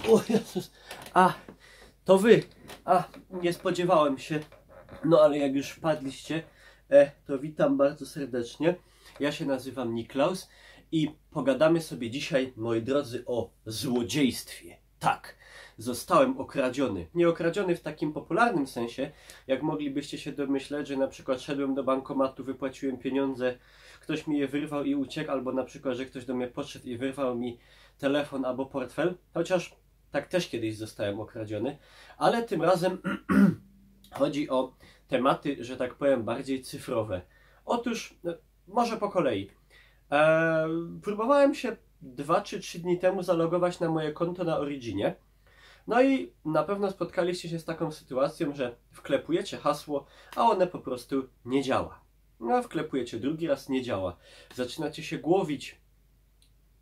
O Jezus. A, to wy. A, nie spodziewałem się. No ale jak już wpadliście, to witam bardzo serdecznie. Ja się nazywam Niklaus i pogadamy sobie dzisiaj, moi drodzy, o złodziejstwie. Tak, zostałem okradziony. Nie okradziony w takim popularnym sensie, jak moglibyście się domyśleć, że na przykład szedłem do bankomatu, wypłaciłem pieniądze, ktoś mi je wyrwał i uciekł, albo na przykład, że ktoś do mnie podszedł i wyrwał mi telefon albo portfel, chociaż tak też kiedyś zostałem okradziony, ale tym razem chodzi o tematy, że tak powiem, bardziej cyfrowe. Otóż, może po kolei. Próbowałem się 2 czy 3 dni temu zalogować na moje konto na Originie. No i na pewno spotkaliście się z taką sytuacją, że wklepujecie hasło, a one po prostu nie działa. No, wklepujecie drugi raz, nie działa. Zaczynacie się głowić,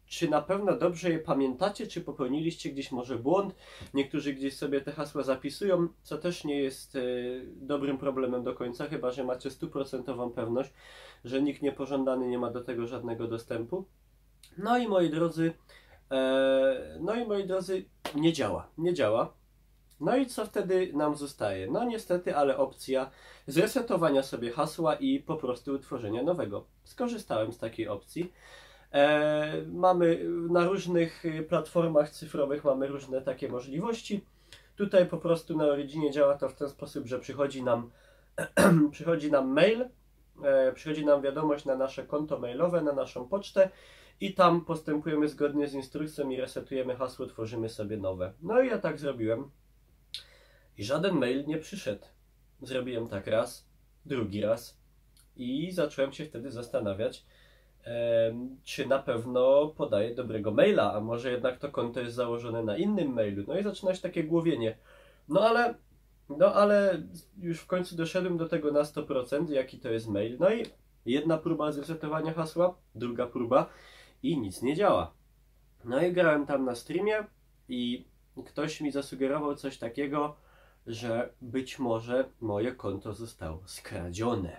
czy na pewno dobrze je pamiętacie, czy popełniliście gdzieś może błąd. Niektórzy gdzieś sobie te hasła zapisują, co też nie jest dobrym problemem do końca, chyba że macie 100% pewność, że nikt niepożądany nie ma do tego żadnego dostępu. No i moi drodzy, nie działa, nie działa. No i co wtedy nam zostaje? No niestety, ale opcja zresetowania sobie hasła i po prostu utworzenia nowego. Skorzystałem z takiej opcji. Mamy na różnych platformach cyfrowych mamy różne takie możliwości. Tutaj po prostu na Originie działa to w ten sposób, że przychodzi nam mail, przychodzi nam wiadomość na nasze konto mailowe, na naszą pocztę i tam postępujemy zgodnie z instrukcją i resetujemy hasło, tworzymy sobie nowe. No i ja tak zrobiłem i żaden mail nie przyszedł. Zrobiłem tak raz, drugi raz i zacząłem się wtedy zastanawiać, czy na pewno podaję dobrego maila, a może jednak to konto jest założone na innym mailu. No i zaczyna się takie głowienie. No ale już w końcu doszedłem do tego na 100%, jaki to jest mail. No i jedna próba zresetowania hasła, druga próba i nic nie działa. No i grałem tam na streamie i ktoś mi zasugerował coś takiego, że być może moje konto zostało skradzione.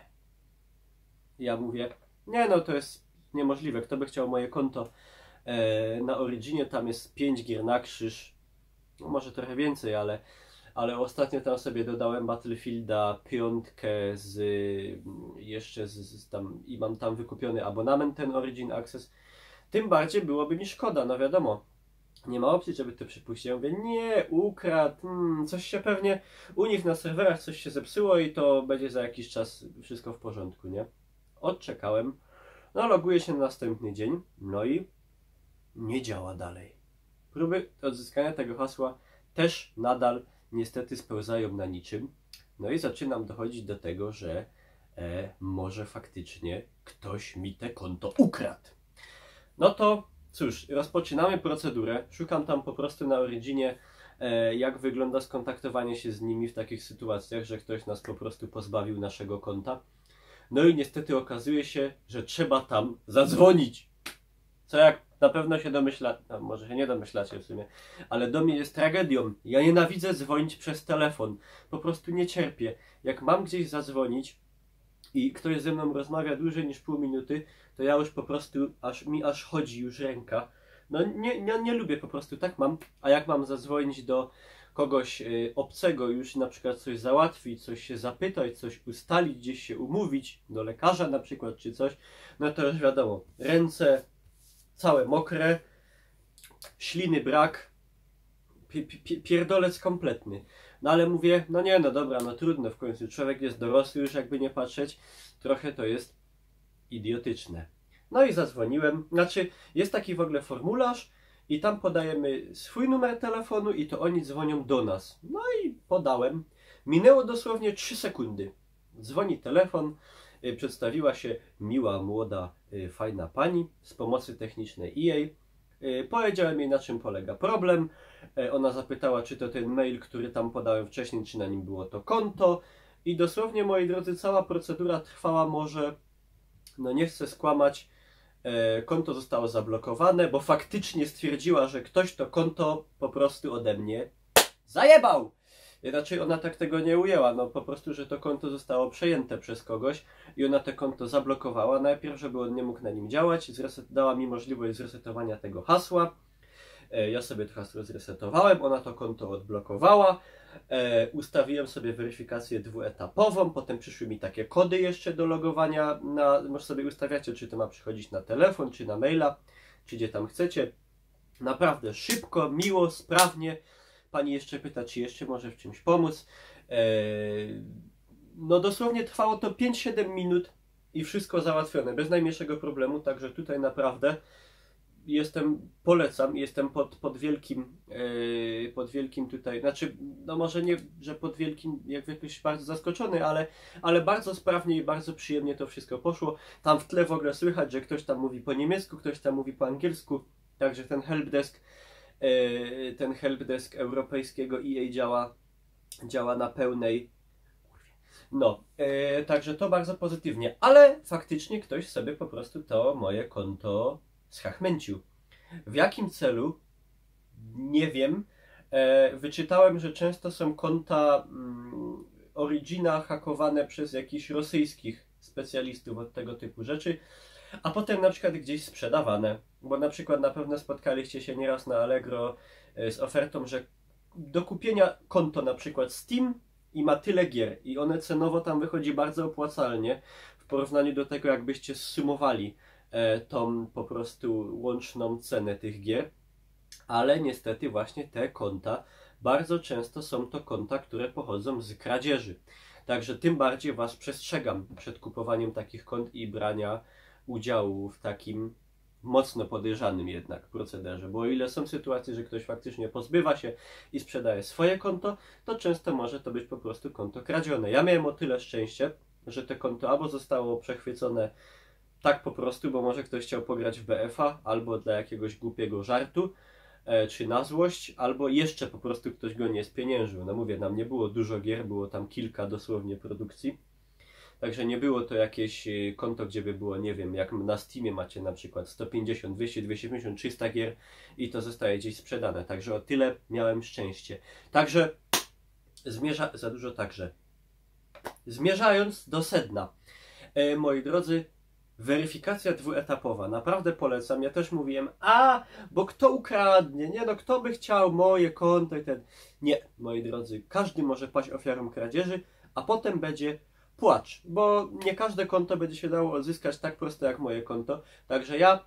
Ja mówię, nie no, to jest niemożliwe, kto by chciał moje konto na Originie, tam jest 5 gier na krzyż, no może trochę więcej, ale ostatnio tam sobie dodałem Battlefielda 5 jeszcze tam i mam tam wykupiony abonament ten Origin Access, tym bardziej byłoby mi szkoda, no wiadomo, nie ma opcji, żeby to przypuścić. Ja mówię, nie, ukradł, coś się pewnie u nich na serwerach coś się zepsuło i to będzie za jakiś czas wszystko w porządku, nie? Odczekałem, no loguję się na następny dzień, no i nie działa dalej. Próby odzyskania tego hasła też nadal niestety spełzają na niczym. No i zaczynam dochodzić do tego, że może faktycznie ktoś mi te konto ukradł. No to cóż, rozpoczynamy procedurę. Szukam tam po prostu na Originie, jak wygląda skontaktowanie się z nimi w takich sytuacjach, że ktoś nas po prostu pozbawił naszego konta. No i niestety okazuje się, że trzeba tam zadzwonić. Co jak na pewno się domyśla, no może się nie domyślacie w sumie, ale do mnie jest tragedią. Ja nienawidzę dzwonić przez telefon. Po prostu nie cierpię. Jak mam gdzieś zadzwonić i ktoś ze mną rozmawia dłużej niż pół minuty, to ja już po prostu, aż chodzi już ręka. No nie lubię, po prostu tak mam. A jak mam zadzwonić do kogoś obcego, już na przykład coś załatwić, coś się zapytać, coś ustalić, gdzieś się umówić, do lekarza na przykład, czy coś, no to już wiadomo, ręce całe mokre, śliny brak, pierdolec kompletny. No ale mówię, no nie, no dobra, no trudno, w końcu człowiek jest dorosły już, jakby nie patrzeć, trochę to jest idiotyczne. No i zadzwoniłem, znaczy jest taki w ogóle formularz i tam podajemy swój numer telefonu i to oni dzwonią do nas. No i podałem. Minęło dosłownie 3 sekundy. Dzwoni telefon, przedstawiła się miła, młoda, fajna pani z pomocy technicznej EA. Powiedziałem jej, na czym polega problem. Ona zapytała, czy to ten mail, który tam podałem wcześniej, czy na nim było to konto. I dosłownie, moi drodzy, cała procedura trwała może, no nie chcę skłamać, konto zostało zablokowane, bo faktycznie stwierdziła, że ktoś to konto po prostu ode mnie zajebał. Raczej ona tak tego nie ujęła, no po prostu, że to konto zostało przejęte przez kogoś i ona to konto zablokowała. Najpierw, żeby on nie mógł na nim działać, dała mi możliwość zresetowania tego hasła. Ja sobie teraz zresetowałem, ona to konto odblokowała. Ustawiłem sobie weryfikację dwuetapową, potem przyszły mi takie kody jeszcze do logowania. Może sobie ustawiacie, czy to ma przychodzić na telefon, czy na maila, czy gdzie tam chcecie. Naprawdę szybko, miło, sprawnie. Pani jeszcze pyta, czy jeszcze może w czymś pomóc. No dosłownie trwało to 5-7 minut i wszystko załatwione, bez najmniejszego problemu, także tutaj naprawdę polecam, jestem pod wielkim tutaj, znaczy, no może nie, że pod wielkim, jak jakoś bardzo zaskoczony, ale bardzo sprawnie i bardzo przyjemnie to wszystko poszło. Tam w tle w ogóle słychać, że ktoś tam mówi po niemiecku, ktoś tam mówi po angielsku, także ten helpdesk europejskiego EA działa na pełnej. No, także to bardzo pozytywnie, ale faktycznie ktoś sobie po prostu to moje konto schachmęcił. W jakim celu? Nie wiem. Wyczytałem, że często są konta Origina hakowane przez jakichś rosyjskich specjalistów od tego typu rzeczy, a potem na przykład gdzieś sprzedawane, bo na przykład na pewno spotkaliście się nieraz na Allegro z ofertą, że do kupienia konto na przykład Steam i ma tyle gier i one cenowo tam wychodzi bardzo opłacalnie w porównaniu do tego, jakbyście zsumowali tą po prostu łączną cenę tych gier, ale niestety właśnie te konta bardzo często są to konta, które pochodzą z kradzieży. Także tym bardziej Was przestrzegam przed kupowaniem takich kont i brania udziału w takim mocno podejrzanym jednak procederze, bo o ile są sytuacje, że ktoś faktycznie pozbywa się i sprzedaje swoje konto, to często może to być po prostu konto kradzione. Ja miałem o tyle szczęście, że to konto albo zostało przechwycone tak po prostu, bo może ktoś chciał pograć w BF-a, albo dla jakiegoś głupiego żartu, czy na złość, albo jeszcze po prostu ktoś go nie spieniężył. No mówię, nam nie było dużo gier, było tam kilka dosłownie produkcji. Także nie było to jakieś konto, gdzie by było, nie wiem, jak na Steamie macie na przykład 150, 200, 250, 300 gier i to zostaje gdzieś sprzedane. Także o tyle miałem szczęście. Także zmierzając do sedna. Moi drodzy, weryfikacja dwuetapowa. Naprawdę polecam. Ja też mówiłem, bo kto ukradnie? Nie no, kto by chciał moje konto i ten... Nie, moi drodzy, każdy może paść ofiarą kradzieży, a potem będzie płacz, bo nie każde konto będzie się dało odzyskać tak prosto jak moje konto. Także ja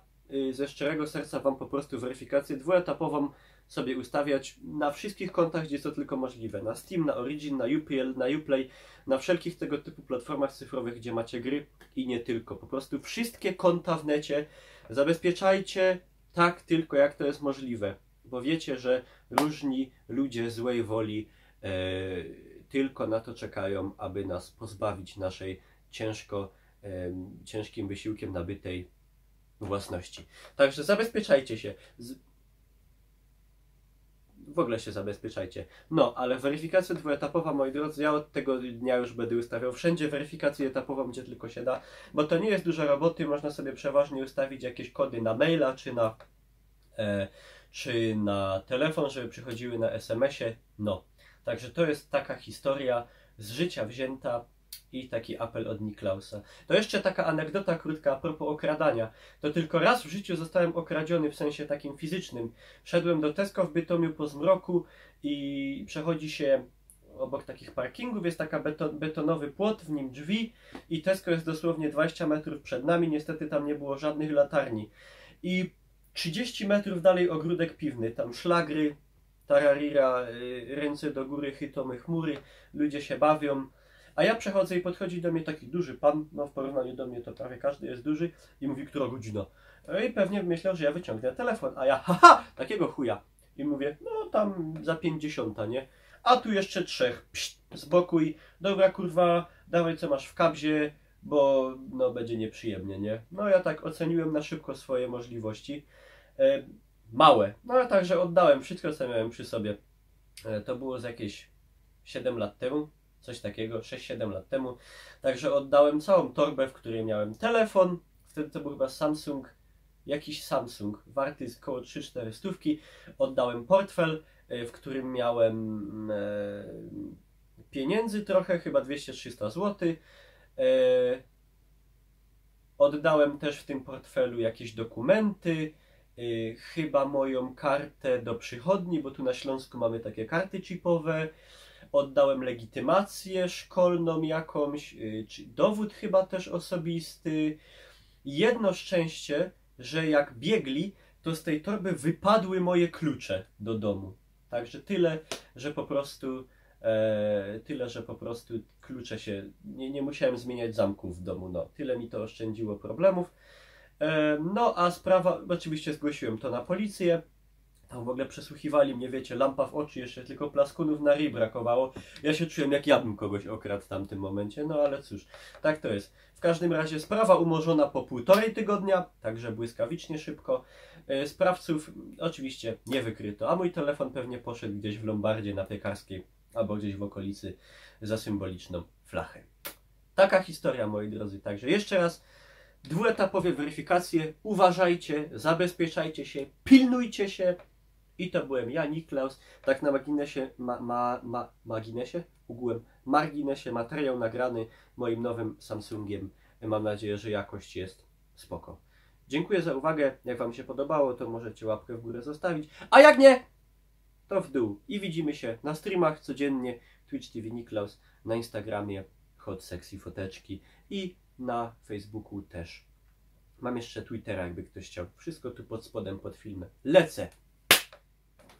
ze szczerego serca Wam po prostu weryfikację dwuetapową sobie ustawiać na wszystkich kontach, gdzie to tylko możliwe. Na Steam, na Origin, na UPL, na Uplay, na wszelkich tego typu platformach cyfrowych, gdzie macie gry i nie tylko. Po prostu wszystkie konta w necie zabezpieczajcie tak tylko jak to jest możliwe, bo wiecie, że różni ludzie złej woli tylko na to czekają, aby nas pozbawić naszej ciężkim wysiłkiem nabytej własności. Także zabezpieczajcie się. W ogóle się zabezpieczajcie. No, ale weryfikacja dwuetapowa, moi drodzy, ja od tego dnia już będę ustawiał wszędzie weryfikację etapową, gdzie tylko się da, bo to nie jest dużo roboty, można sobie przeważnie ustawić jakieś kody na maila, czy na telefon, żeby przychodziły na SMS-ie. No, także to jest taka historia z życia wzięta i taki apel od Niklausa. To jeszcze taka anegdota krótka a propos okradania. To tylko raz w życiu zostałem okradziony w sensie takim fizycznym. Szedłem do Tesco w Bytomiu po zmroku i przechodzi się obok takich parkingów, jest taka betonowy płot, w nim drzwi i Tesco jest dosłownie 20 metrów przed nami. Niestety tam nie było żadnych latarni. I 30 metrów dalej ogródek piwny, tam szlagry, tararira, ręce do góry, chytomy chmury, ludzie się bawią. A ja przechodzę i podchodzi do mnie taki duży pan, no w porównaniu do mnie to prawie każdy jest duży i mówi, która godzina. I pewnie myślał, że ja wyciągnę telefon, a ja, haha, takiego chuja. I mówię, no tam za 50, nie? A tu jeszcze 3, z boku i dobra kurwa, dawaj co masz w kabzie, bo no będzie nieprzyjemnie, nie? No ja tak oceniłem na szybko swoje możliwości. Małe. No a także oddałem wszystko, co miałem przy sobie. To było z jakieś 7 lat temu. Coś takiego, 6-7 lat temu. Także oddałem całą torbę, w której miałem telefon. Wtedy to był chyba jakiś Samsung, warty około 3-4 stówki. Oddałem portfel, w którym miałem pieniędzy trochę, chyba 200-300 zł. Oddałem też w tym portfelu jakieś dokumenty chyba moją kartę do przychodni, bo tu na Śląsku mamy takie karty chipowe. Oddałem legitymację szkolną jakąś, czy dowód chyba też osobisty. Jedno szczęście, że jak biegli, to z tej torby wypadły moje klucze do domu. Także tyle, że po prostu klucze się, nie musiałem zmieniać zamków w domu, no. Tyle mi to oszczędziło problemów. No a sprawa, oczywiście zgłosiłem to na policję. Tam w ogóle przesłuchiwali mnie, wiecie, lampa w oczy, jeszcze tylko plaskunów na ryj brakowało. Ja się czułem, jak ja bym kogoś okradł w tamtym momencie, no ale cóż, tak to jest. W każdym razie sprawa umorzona po 1,5 tygodnia, także błyskawicznie szybko. Sprawców oczywiście nie wykryto, a mój telefon pewnie poszedł gdzieś w lombardzie na Piekarskiej albo gdzieś w okolicy za symboliczną flachę. Taka historia, moi drodzy. Także jeszcze raz, dwuetapowe weryfikacje. Uważajcie, zabezpieczajcie się, pilnujcie się. I to byłem ja, Niklaus. Tak na marginesie, materiał nagrany moim nowym Samsungiem. Mam nadzieję, że jakość jest spoko. Dziękuję za uwagę. Jak Wam się podobało, to możecie łapkę w górę zostawić. A jak nie, to w dół. I widzimy się na streamach codziennie. Twitch TV Niklaus, na Instagramie Hot Sexy Foteczki i na Facebooku też. Mam jeszcze Twittera, jakby ktoś chciał. Wszystko tu pod spodem, pod filmem. Lecę!